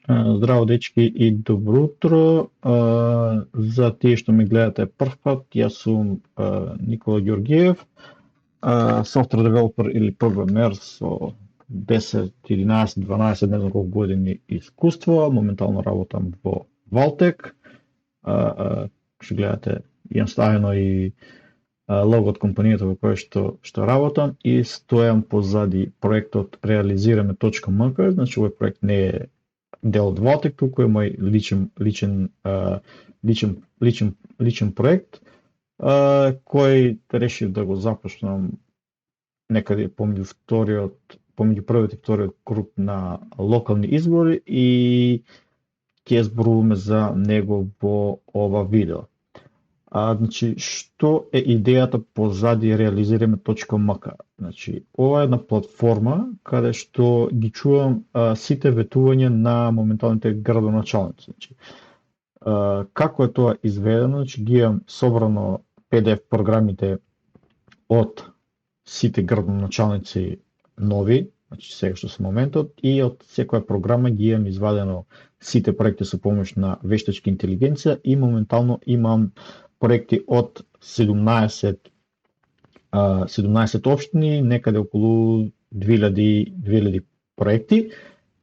Здраво, дечки, и добро утро. За тие што ме гледате прв пат, јас сум Никола Ѓоргиев, software developer или програмер со 10, 11, 12, не знам колку години искуство. Моментално работам во Valtech. Што гледате, имам ставено и лого од компанијата во која што работам и стојам позади проектот Realizirame.mk. Значи, овој проект не е дел од Valtech, туку е мој личен проект, кој решив да го започнам некаде помеѓу првиот и вториот круг на локални избори и ќе зборуваме за него во ова видео. Значи, што е идејата позади Realizirame.mk? Значи, ова е една платформа каде што ги чувам сите ветувања на моменталните градоначалници. Значи, како е тоа изведено? Значи, ги имам собрано PDF програмите од сите градоначалници нови, значи сега што се моментот, и од секоја програма ги имам извадено сите проекти со помош на вештачка интелигенција и моментално имам проекти од 17 општини, некаде околу 2000 проекти.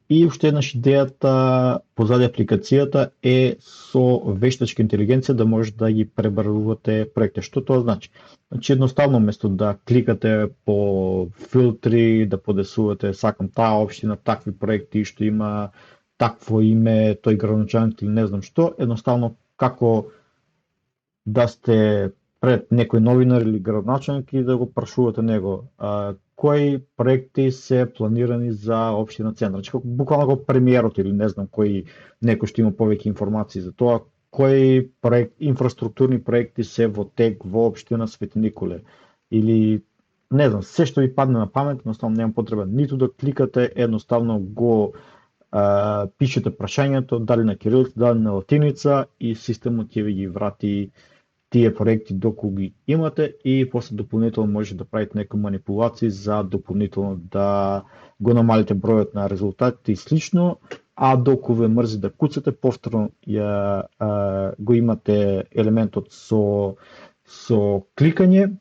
И уште еднаш идејата позади апликацијата е со вештачка интелигенција да може да ги пребарувате проекти. Што тоа значи? Значи, едноставно место да кликате по филтри, да подесувате сакам таа општина, такви проекти што има такво име, тој градоначалник или не знам што, едноставно како да сте пред некој новинар или градоначалник и да го прашувате него кои проекти се планирани за општина Центар. Значи, буквално како премиерот или не знам некој што има повеќе информации за тоа, кои инфраструктурни проекти се во тек во општина Свети Николе. Или не знам, се што ви падне на памет, едноставно немам потреба ниту да кликате, едноставно го пишете прашањето, дали на кирилица, дали на латиница, и системот ќе ви ги врати тие проекти доколку ги имате и после дополнително може да правите некои манипулации за дополнително да го намалите бројот на резултатите и слично, а доколку ве мрзи да куцате, повторно го имате елементот со кликање,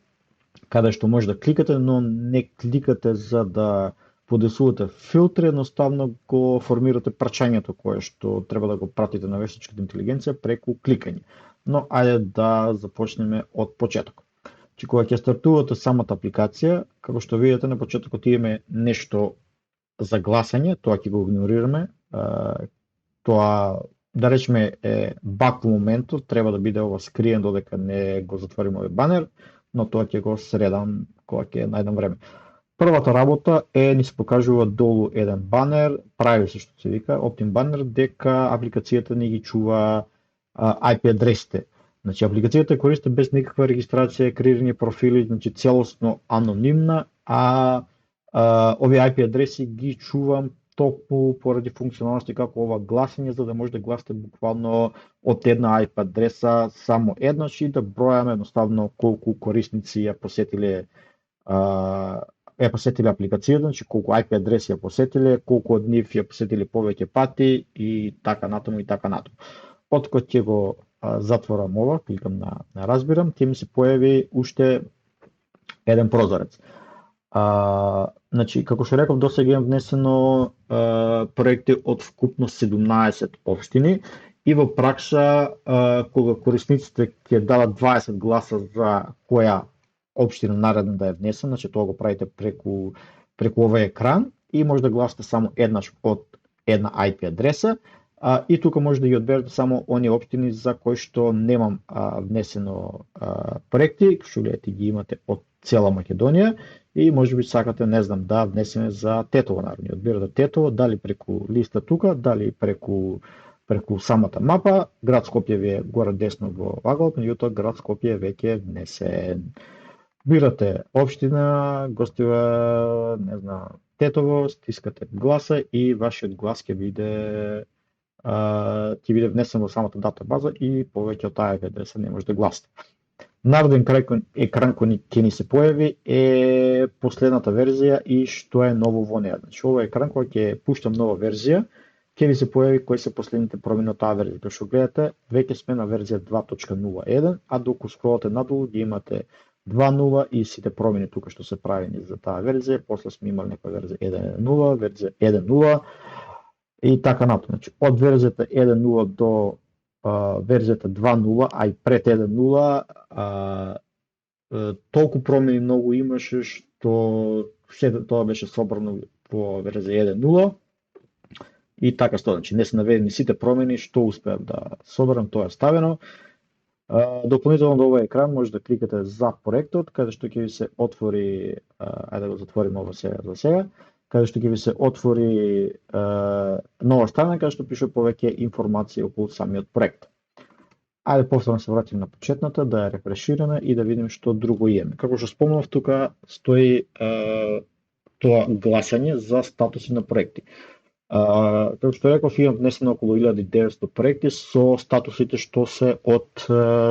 каде што може да кликате, но не кликате за да подесувате филтри, едноставно го формирате прашањето кое што треба да го пратите на вештачката интелигенција преку кликање. Но ајде да започнеме од почетокот. Значи, кога ќе стартувате самата апликација, како што видите на почетокот имаме нешто за гласање, тоа ќе го игнорираме. Тоа, да речеме, е баг во моментот, треба да биде ова скриен додека не го затвориме овој банер, но тоа ќе го средам кога ќе најдам време. Првата работа е ни се покажува долу еден банер, прави се што се вика, opt-in банер, дека апликацијата ни ги чува IP адресите. Значи, апликацијата користи без никаква регистрација, креирање профили, значи целосно анонимна, овие IP адреси ги чувам токму поради функционалности како ова гласање, за да може да гласате буквално од една IP адреса само еднаш и да бројаме едноставно колку корисници ја посетиле апликацијата, значи колку IP адреси ја посетиле, колку од нив ја посетиле повеќе пати и така натаму и така натаму. Откако ќе го затворам ова, кликам на разбирам, ќе ми се појави уште еден прозорец. Значи, како што реков, досега имам внесено проекти од вкупно 17 општини и во пракса, кога корисниците ќе дадат 20 гласа за која општина наредно да ја внесен, значи тоа го правите преку овој екран и може да гласате само еднаш од една IP адреса. И тука може да ги одберете само оние општини за кои што немам внесено проекти, што гледате ги имате од цела Македонија и може би сакате, не знам, да внесеме за Тетово, наредно. Одберете Тетово, дали преку листа тука, дали преку самата мапа. Град Скопје ви е горе десно во ъгълот, меѓутоа град Скопје веќе е внесен. Бирате општина, гостива, не знам, Тетово, стискате гласа и вашиот глас ќе биде внесен во самата датабаза и повеќе од таа адреса не може да гласате. Нареден екран кој ќе ни се појави е последната верзија и што е ново во неа. Значи, овој екран кога ќе пуштам нова верзија, ќе ви се појави кои се последните промени од таа верзија. Како што гледате, веќе сме на верзија 2.01, а докато скролате надолу ги имате 2.0 и сите промени тука што се правени за таа верзија. После сме имали некоја верзија 1.1.0, верзија 1.0 и така натаму. Значи, од верзијата 1.0 до верзијата 2.0, а и пред 1.0, толку промени многу имаше што се тоа беше собрано во верзија 1.0 и така што, значи не се наведени сите промени што успеав да соберам, тоа е ставено. Дополнително до овој екран може да кликате за проектот, каде што ќе ви се отвори, ајде да го затвориме ова сега за сега, каде што ќе ви се отвори нова страна каде што пише повеќе информации околу самиот проект. Ајде повторно се вратим на почетната, да ја рефрешираме и да видим што друго имаме. Како што спомнав, тука стои тоа гласање за статуси на проекти. Како што реков, имам внесено околу 1900 проекти со статусите што се од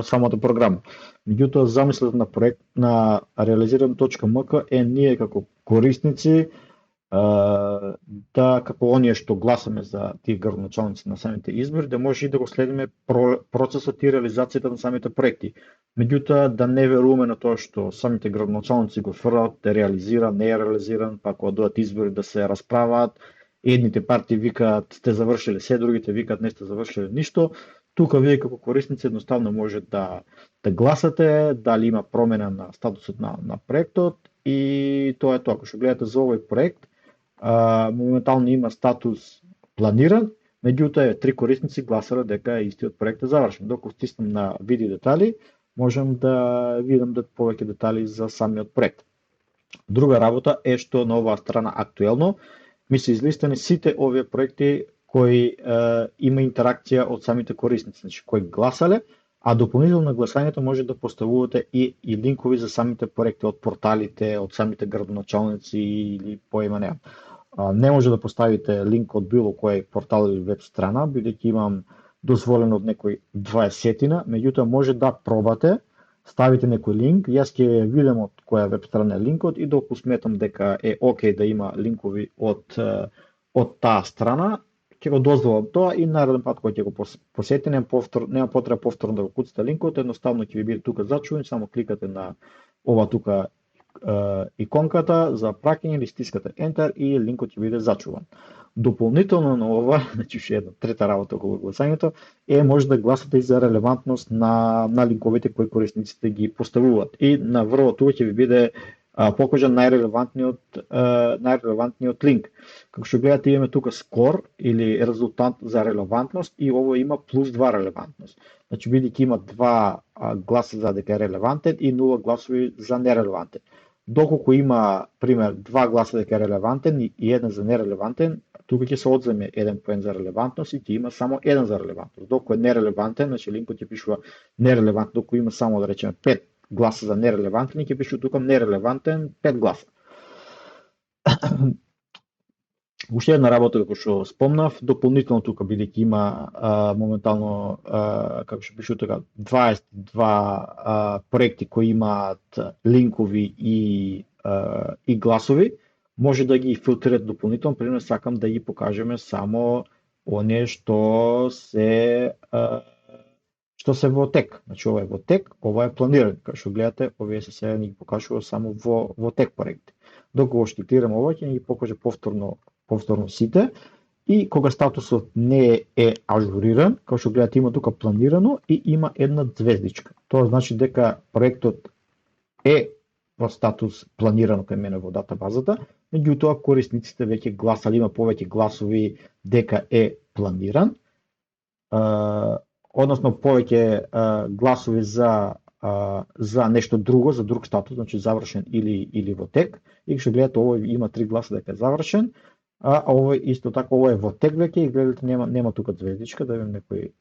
самата програма. Меѓутоа, замислата на проект на realiziram.mk е ние како корисници да, како оние што гласаме за тие градоначалници на самите избори, да може и да го следиме процесот и реализацијата на самите проекти. Меѓутоа, да не веруваме на тоа што самите градоначалници го фрлат, да реализира, не е реализиран, па кога дојдат избори да се расправаат, едните партии викаат сте завршиле се, другите викаат не сте завршиле ништо. Тука вие како корисници едноставно може да гласате дали има промена на статусот на проектот и тоа е тоа. Ако што гледате за овој проект, моментално има статус планиран, меѓутоа 3 корисници гласале дека истиот проект е завршен. Докато стиснам на види детали, можам да видам повеќе детали за самиот проект. Друга работа е што на оваа страна актуелно ми се излистани сите овие проекти кои има интеракција од самите корисници, значи кои гласале, а дополнително на гласањето може да поставувате и линкови за самите проекти од порталите, од самите градоначалници или поима неа. Не може да поставите линк од било кој портал или веб страна, бидејќи имам дозволено од некој 20-тина, меѓутоа може да пробате, ставите некој линк, јас ќе видам од која веб страна е линкот и доколку сметам дека е окей да има линкови од таа страна, ќе го дозволам тоа и нареден пат кога ќе го посетите, нема потреба повторно да го куцате линкот, едноставно ќе ви биде тука зачувен, само кликате на ова тука иконката за праќање или стискате Enter и линкот ќе биде зачуван. Дополнително на ова, значи уште една трета работа околу гласањето, може да гласате и за релевантност на линковите кои корисниците ги поставуваат. И на врвот тука ќе ви биде покажан најрелевантниот линк. Како што гледате, имаме тука скор или резултат за релевантност и ово има плюс 2 релевантност. Значи бидејќи има 2 гласа за дека е релевантен и 0 гласови за нерелевантен. Доколку има, пример, 2 гласа дека е релевантен и 1 за нерелевантен, тука ќе се одземе 1 поен за релевантност и ќе има само 1 за релевантност. Доколку е нерелевантен, значи линкот ќе пишува нерелевантен, доколку има само да речеме 5 гласа за нерелевантен и ќе пишува тука нерелевантен 5 гласа. Уште една работа како што спомнав, дополнително тука бидејќи има моментално како што пишува тука 22 проекти кои имаат линкови и гласови, може да ги филтрирате дополнително, пример сакам да ги покажеме само оние што се во тек. Значи ова е во тек, ова е планиран. Како што гледате, овие се сега ни ги покажува само во тек проекти. Докога ќе кликираме ова, ќе ни ги покаже повторно сите и кога статусот не е ажуриран, како што гледате има тука планирано и има една звездичка. Тоа значи дека проектот е во статус планирано кај мене во датабазата, меѓутоа корисниците веќе гласали, има повеќе гласови дека е планиран, односно повеќе гласови за нешто друго, за друг статус, значи завршен или во тек. И што гледате, овој има 3 гласа дека е завршен, а овој исто така овој е во тек веќе и гледате нема тука звездичка, да видим некој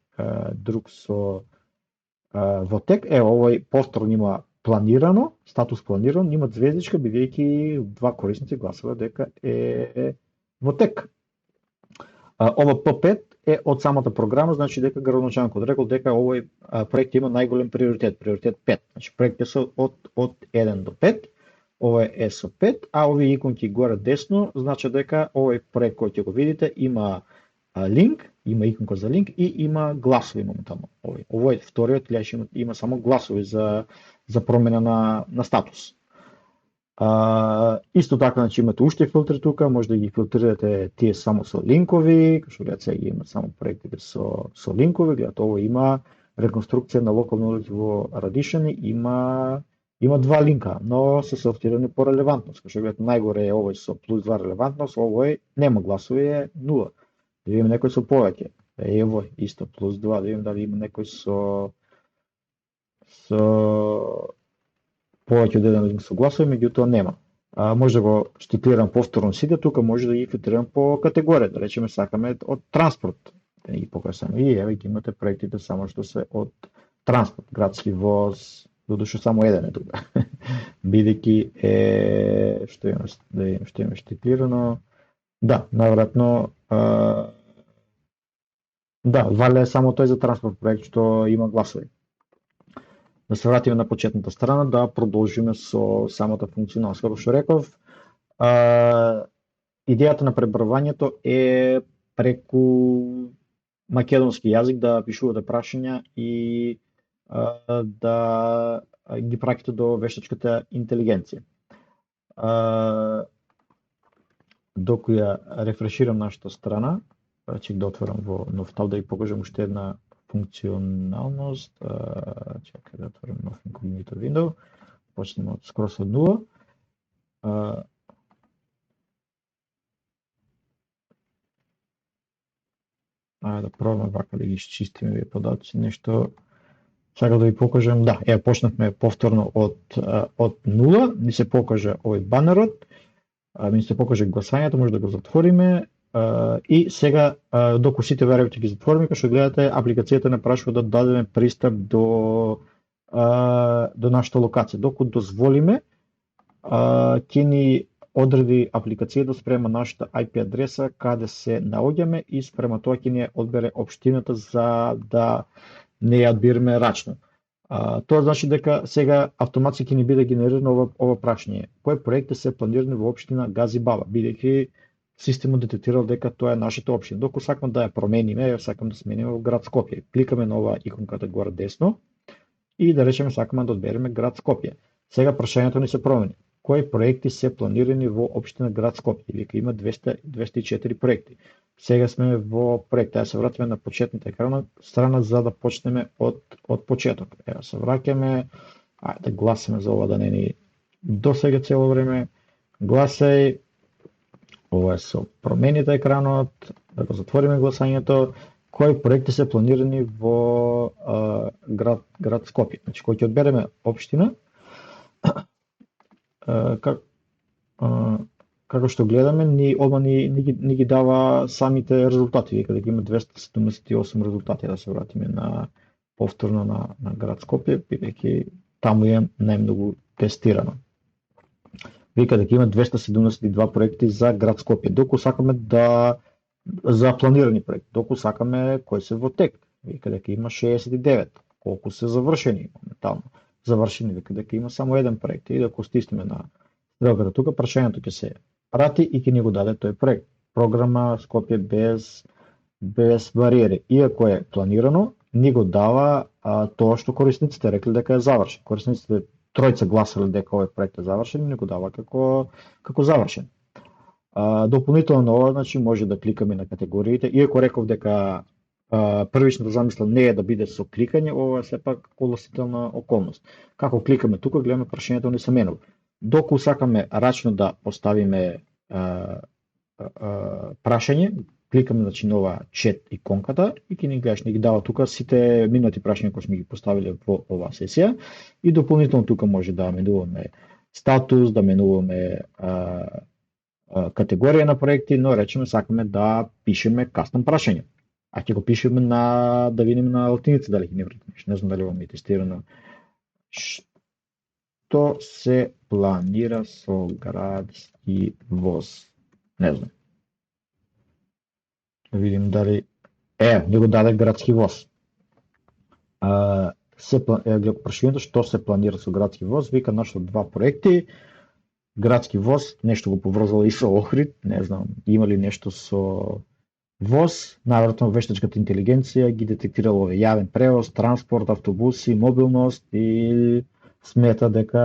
друг со во тек. Овој повторно има планирано, статус планиран, има звездичка бидејќи 2 корисници гласува дека е во тек. Ова P5 е од самата програма, значи дека градоначалникот рекол дека овој проект има најголем приоритет 5. Значи проектите се од 1 до 5. Ова е со 5, а овие иконки горе десно значи дека овој проект кој ќе го видите има линк, има иконка за линк и има гласови моментално. Овој вториот има само гласови за промена на статус. Исто така, значи имате уште филтри тука, може да ги филтрирате тие само со линкови, што гледате сега има само проектите со линкови, гледате ово има реконструкција на локално улица во Радишани, има два линка, но се софтирани по релевантност, што гледате најгоре е овој со плюс 2 релевантност, овој нема гласови, е 0. Да видиме некој со повеќе, е овој исто плюс 2, да видиме дали има некој со повеќе од еден линк со гласови, меѓутоа нема. Може да го штиклирам повторно сите, тука може да ги филтрирам по категорија, да речеме сакаме од транспорт, да ги покажам. И еве ги имате проектите само што се од транспорт, градски воз, додуше само еден е тука. Бидејќи што имаме штиклирано. Да, наверојатно вале само тој за транспорт проект што има гласови. Да се вратиме на почетната страна, да продолжиме со самата функционалност. Како што реков, идејата на пребројувањето е преку македонски јазик да пишувате прашања и да ги праќате до вештачката интелигенција. Докато ја рефреширам нашата страна, ќе да отворам во нов таб да ви покажам уште една функционалност. Чекај да отворим нов инкогнито window. Почнеме од скрос од 0. Ајде да пробаме вака да ги изчистиме овие податоци, нешто сакам да ви покажам. Да, почнавме повторно од 0, ни се покажа овој банерот, ни се покажа гласањето, може да го затвориме. И сега, докато сите веројатно ги затвориме, како што гледате, апликацијата не прашува да дадеме пристап до нашата локација. Докато дозволиме, ќе ни одреди апликацијата спрема нашата IP адреса, каде се наоѓаме и спрема тоа ќе ни одбере општината за да не ја одбираме рачно. Тоа значи дека сега автоматски ќе ни биде генерирано ова прашање. Кои проекти се планирани во општина Газибаба, бидејќи системот детектирал дека тоа е нашата општина. Докато сакаме да ја промениме, сакаме да смениме во град Скопје. Кликаме на оваа иконката горе десно и да речеме сакаме да одбереме град Скопје. Сега прашањето ни се промени. Кои проекти се планирани во општина град Скопје? Вика има 204 проекти. Сега сме во проект. Ја се вратиме на почетната екрана страна за да почнеме од почеток. Ева се враќаме, ајде да гласаме за ова да не ни досега цело време. Гласај. Ова е со промените екранот, да го затвориме гласањето. Кои проекти се планирани во град Скопје? Значи, кој ќе одбереме општина, како што гледаме, одма ни ги дава самите резултати, вика дека има 278 резултати, да се вратиме повторно на град Скопје, бидејќи таму е најмногу тестирано. Вика дека има 272 проекти за град Скопје. Доколку сакаме за планирани проекти, доколку сакаме кои се во тек. Вика дека има 69. Колку се завршени моментално. Завршени вика дека има само еден проект и дека стиснеме на стрелката тука, прашањето ќе се прати и ќе ни го даде тој проект. Програма Скопје без бариери. Иако е планирано, ни го дава тоа што корисниците рекли дека е завршен. Корисниците тројца гласале дека овој проект е завршен, ни го дава како завршен. Дополнително на ова, значи, може да кликаме на категориите, иако реков дека првичната замисла не е да биде со кликање, ова е сепак колосителна околност. Како кликаме тука, гледаме прашањето ни се менува. Доколку сакаме рачно да поставиме прашање, кликаме значи на ова чет иконката и ќе ни гледаш, ни ги дава тука сите минати прашања кои сме ги поставиле во оваа сесија и дополнително тука може да менуваме статус, да менуваме категорија на проекти, но речеме сакаме да пишеме кастом прашање. А ќе го пишеме да видиме на латиница дали ќе ни врати нешто. Не знам дали ова е тестирано. Што се планира со градски воз? Не знам. Да видим дали ни го даде градски воз. Прашањето што се планира со градски воз, вика нашто два проекти. Градски воз, нешто го поврзало и со Охрид, не знам, има ли нешто со ВОЗ, најверојатно вештачката интелигенција ги детектирала овој јавен превоз, транспорт, автобуси, мобилност и смета дека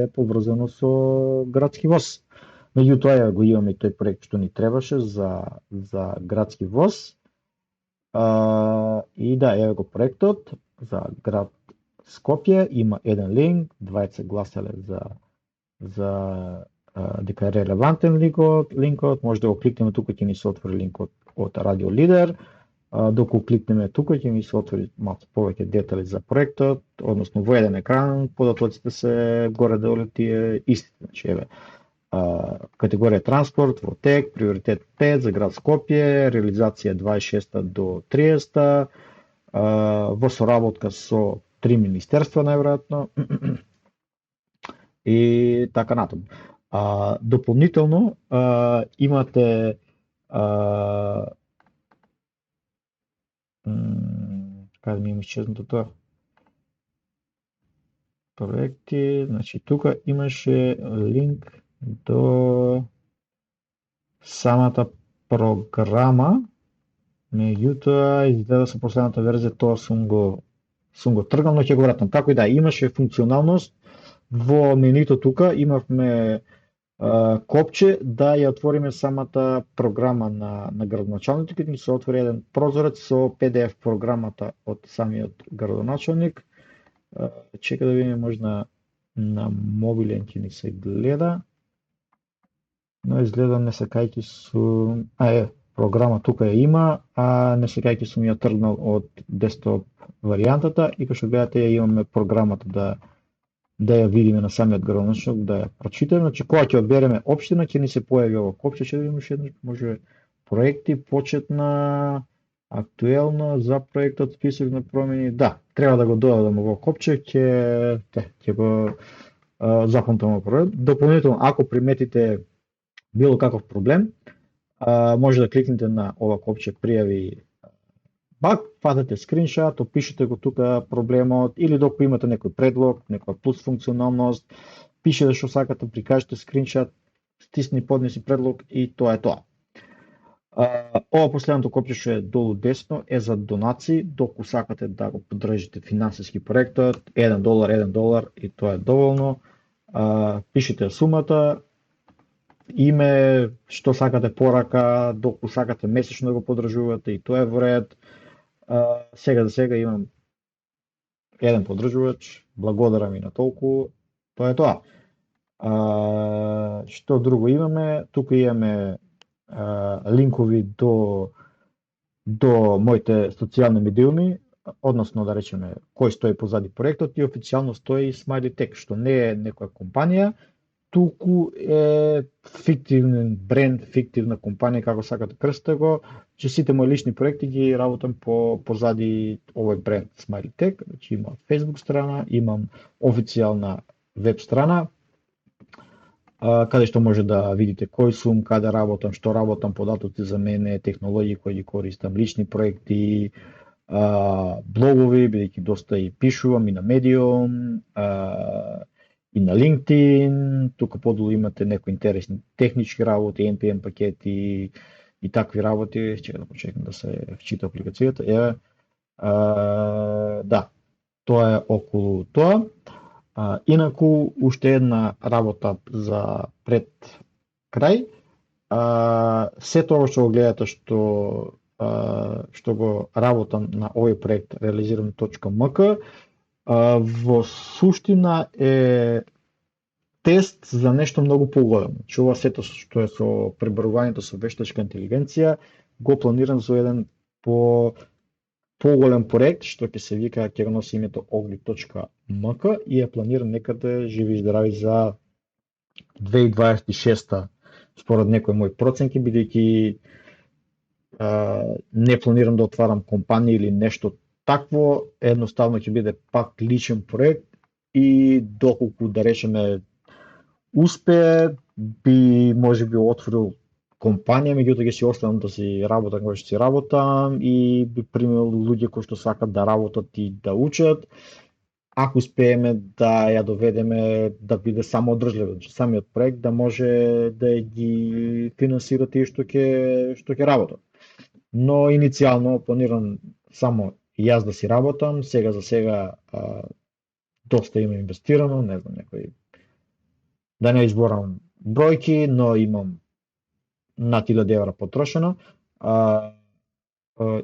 е поврзано со градски воз. Меѓутоа ја го имаме и тој проект што ни требаше за градски воз. И да, еве го проектот за град Скопје, има еден линк, двајца гласеле за дека е релевантен линкот, може да го кликнеме тука, ќе ни се отвори линкот од Радио Лидер. Доколку кликнеме тука, ќе ни се отвори малку повеќе детали за проектот, односно во еден екран податоците се горе-долу тие исти. Значи, еве, категорија транспорт во тек, приоритет 5 за град Скопје, реализација 26 до 30, во соработка со 3 министерства најверојатно и така натаму. Дополнително имате каде ми исчезнато тоа? Проекти, значи тука имаше линк до самата програма, меѓутоа изгледа со последната верзија тоа сум го тргнал, но ќе го вратам. Така и да, имаше функционалност во менито тука, имавме копче да ја отвориме самата програма на градоначалникот, ќе ни се отвори еден прозорец со PDF програмата од самиот градоначалник. Чека да видиме, можда на мобилен ќе ни се гледа, но изгледа не сакајќи сум... програма тука ја има, а не сакајќи сум ја тргнал од десктоп варијантата и кај што гледате ја имаме програмата да ја видиме на самиот градоначалник, да ја прочитаме. Значи, кога ќе одбереме општина, ќе ни се појави ово копче, ќе да видиме уште еднаш, може проекти, почетна, актуелно, за проектот, список на промени. Да, треба да го додадам ово копче, ќе го запамтам ово. Дополнително, ако приметите било каков проблем, може да кликнете на ова копче пријави баг, фатете скриншот, опишете го тука проблемот, или доколку имате некој предлог, некоја плюс функционалност, пишете што сакате, прикажете скриншот, стисни, поднеси предлог и тоа е тоа. Ова последното копче што е долу десно е за донации, доколку сакате да го поддржите финансиски проектот, $1 и тоа е доволно. Пишете сумата, име, што сакате порака, доколку сакате месечно да го поддржувате и тоа е во ред. Сега за сега имам еден поддржувач, благодарам и на толку, тоа е тоа. Што друго имаме? Тука имаме линкови до моите социјални медиуми, односно да речеме кој стои позади проектот, и официјално стои Smiley Tech, што не е некоја компанија, туку е фиктивен бренд, фиктивна компанија, како сакате крстите го, че сите мои лични проекти ги работам позади овој бренд Smiley Tech. Значи имам Facebook страна, имам официјална веб страна, каде што може да видите кој сум, каде работам, што работам, податоци за мене, технологии кои ги користам, лични проекти, блогови, бидејќи доста и пишувам и на Medium, и на LinkedIn. Тука подолу имате некои интересни технички работи, NPM пакети и такви работи. Чека да почекам да се вчита апликацијата. Да, тоа е околу тоа. Инаку, уште една работа за пред крај. Се тоа што го гледате што го работам на овој проект realiziram.mk, во суштина е тест за нешто многу поголемо. Значи, ова сето што е со пребарувањето со вештачка интелигенција го планирам за еден поголем проект што ќе се вика, ќе го носи името ogli.mk и ја планирам некаде живи и здрави за 2026 според некои мои проценки, бидејќи не планирам да отварам компанија или нешто такво, едноставно ќе биде пак личен проект и доколку да речеме успее, би може би отворил компанија, меѓутоа ќе си останам да си работам кој што си работам и би примил луѓе кои што сакат да работат и да учат. Ако успееме да ја доведеме да биде само одржлива, значи самиот проект да може да ги финансира тие што ќе работат. но иницијално планирам само јас да си работам, сега за сега доста има инвестирано, не знам, да не изборам бројки, но имам над 1000 евра потрошено.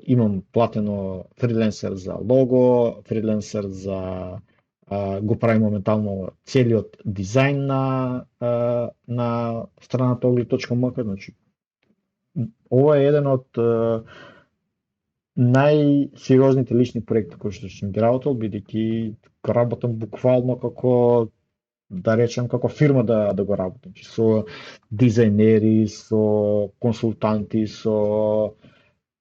Имам платено фриленсер за лого, фриленсер за го правим моментално целиот дизајн на страната ogli.mk, значи ова е еден од најсериозните лични проекти кои што сум ги работел, бидејќи работам буквално како, да речем, како фирма да го работам, со дизајнери, со консултанти, со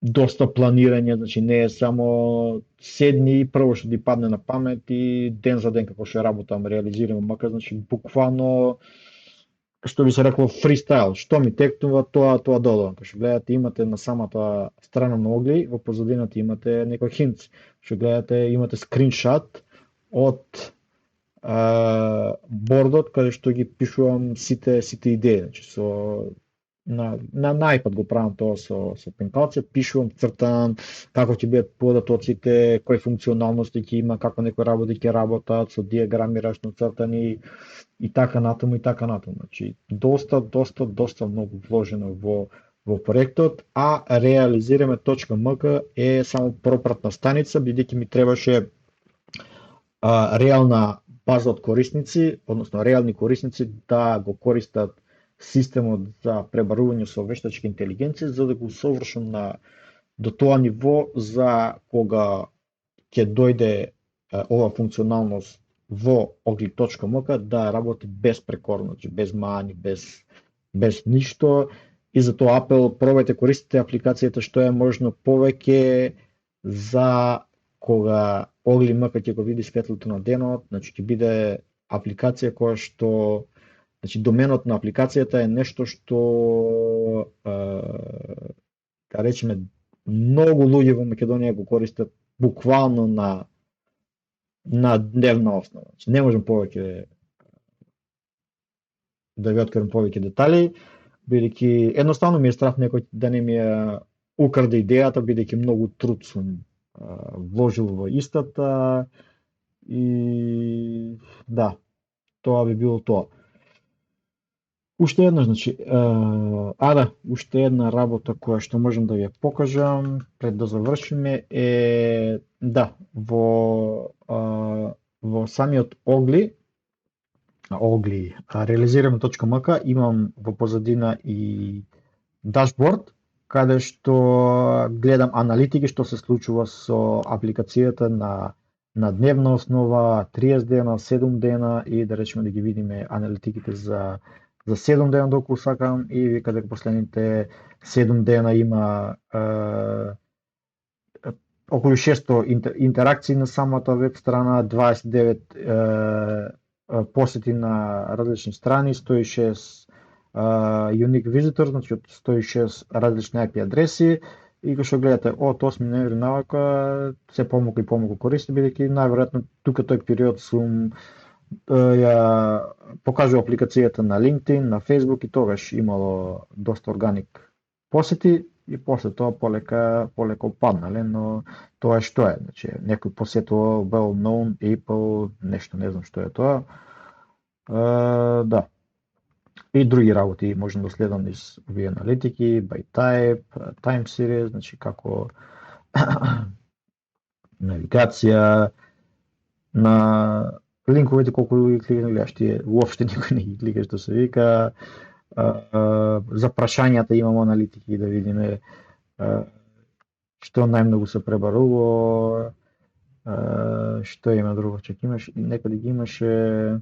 доста планирање, значи не е само седни и прво што ти падне на памет и ден за ден како што работам, реализирам мака, значи буквално што би се рекло фристайл, што ми текнува тоа додавам. Како што гледате имате на самата страна на Огли, во позадината имате некој хинц. Што гледате имате скриншот од бордот каде што ги пишувам сите идеи, значи на iPad го правам тоа со пенкалце, пишувам, цртам како ќе бидат податоците, кои функционалности ќе има, како некои работи ќе работат со диаграми рачно цртани и така натаму. Значи доста многу вложено во проектот, а реализираме.mk е само пропратна станица, бидејќи ми требаше реална база од корисници, односно реални корисници да го користат системот за пребарување со вештачка интелигенција, за да го усовршам до тоа ниво за кога ќе дојде ова функционалност во ogli.mk да работи безпрекорно, значи без мани, без ништо. И за тоа апел, пробајте користите апликацијата што е можно повеќе за кога ogli.mk ќе го види светлото на денот, значи ќе биде апликација која што, значи доменот на апликацијата е нешто што да речеме многу луѓе во Македонија го користат буквално на дневна основа. Значи не можам повеќе да ви открим повеќе детали, бидејќи едноставно ми е страх некој да не ми ја украде идејата, бидејќи многу труд сум вложил во истата и да, тоа би било тоа. Уште една, значи, уште една работа која што можам да ви ја покажам пред да завршиме е, да, во самиот Огли, реализираме.mk имам во позадина и дашборд, каде што гледам аналитики што се случува со апликацијата на дневна основа, 30 дена, 7 дена и да речеме да ги видиме аналитиките за 7 дена доколку сакам и вика дека последните 7 дена има околу 600 интеракции на самата веб страна, 29 посети на различни страни, 106 unique visitors, значи од 106 различни IP адреси и кога што гледате од 8 ноември навака се помалку користи, бидејќи најверојатно тука тој период сум ја покажува апликацијата на LinkedIn, на Facebook и тогаш имало доста органик посети и после тоа полека паднале, но тоа е што е, значи некој посетува well known Apple, нешто не знам што е тоа. Да. И други работи можам да следам из овие аналитики, by type, time series, значи како навигација на линковите колку ги кликнеш, тие уопште никој не ги клика што се вика. За прашањата имам аналитики да видиме што најмногу се пребарува, што има друго, чек имаш, некаде ги имаше.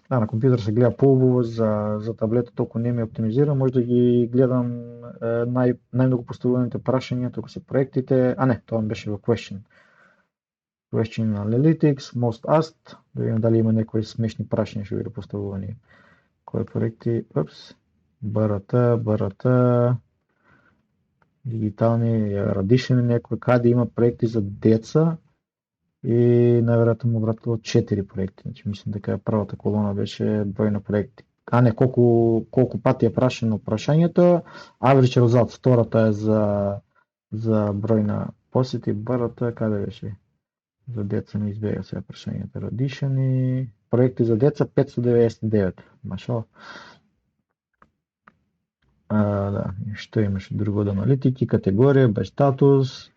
Да, на компјутер се гледа поубаво, за таблета толку не ми оптимизирам, може да ги гледам најмногу поставуваните прашања, тука се проектите, не, тоа беше во question Analytics, Most Asked, да видим дали има некои смешни прашања што биде поставувани. Кои проекти, БРТ, дигитални, радишени некои, каде има проекти за деца и најверојатно му вратило 4 проекти. Значи мислам дека првата колона беше број на проекти. а не колку пати е прашано прашањето. Average result, втората е за број на посети, брата каде беше? За деца не избега сега прашањето. Родишани, проекти за деца 599. Машала. Да, што имаше друго од аналитики, категорија, без статус,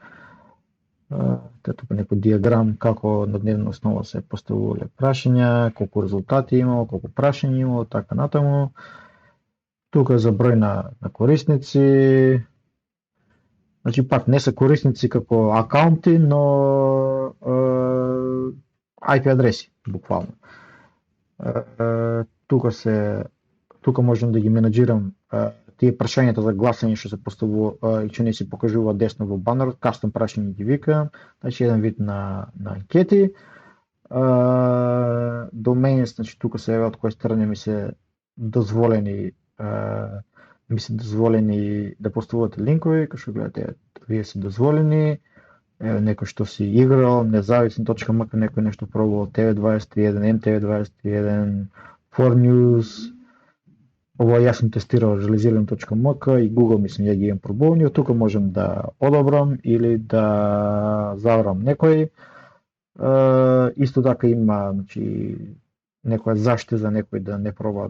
тето некој диаграм како на дневна основа се поставувале прашања, колку резултати имало, колку прашања имало, така натаму. Тука за број на корисници, значи пак не се корисници како акаунти, но IP адреси, буквално. Тука можам да ги менаџирам тие прашањата за гласање што се поставува и што не се покажува десно во банерот, кастом прашања ги викам, значи еден вид на анкети. Domains, значи тука се еве од која страна ми се дозволени да поставувате линкови, како што гледате, вие се дозволени. Еве некој што си играл, независен.мк, некој нешто пробувал, TV21, MTV21, 4News. Ова јас сум тестирал realizirano.mk и Google, мислам, ја ги имам пробувани. Од тука можам да одобрам или да забрам некој. Исто така има, значи, некоја заштита за некој да не проба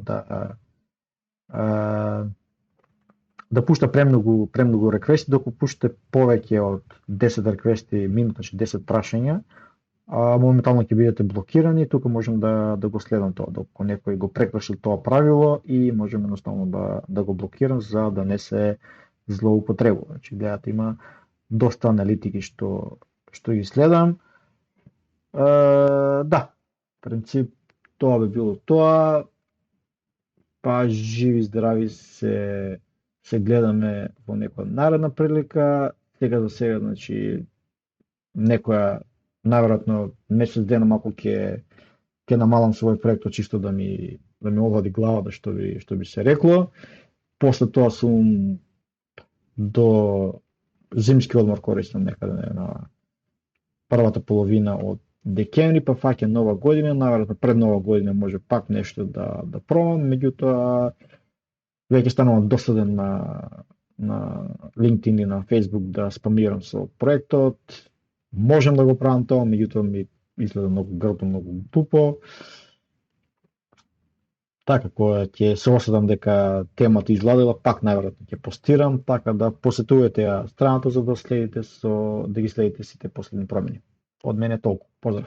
да пушта премногу реквести, доколку пуште повеќе од 10 реквести минута, значи 10 прашања, моментално ќе бидете блокирани. Тука можам да го следам тоа, доколку некој го прекршил тоа правило и можем едноставно да го блокирам за да не се злоупотребува. Значи гледате, има доста аналитики што ги следам. Да, принцип тоа би било тоа. Па живи здрави се гледаме во некоја наредна прилика. Сега за сега, значи, некоја наверојатно месец дена малку ќе намалам свој проект, чисто да ми овлади главата, што би се рекло. После тоа сум до зимски одмор користам некаде на првата половина од декември, па фаќа нова година, наверојатно пред нова година може пак нешто да пробам, меѓутоа веќе станувам досаден на LinkedIn и на Facebook да спамирам со проектот. Можам да го правам тоа, меѓутоа ми изгледа многу грбо, многу тупо. Така, кога ќе се осетам дека темата изгладила, пак најверојатно ќе постирам, така да посетувате ја страната за да ги следите сите последни промени. Од мене толку. Поздрав!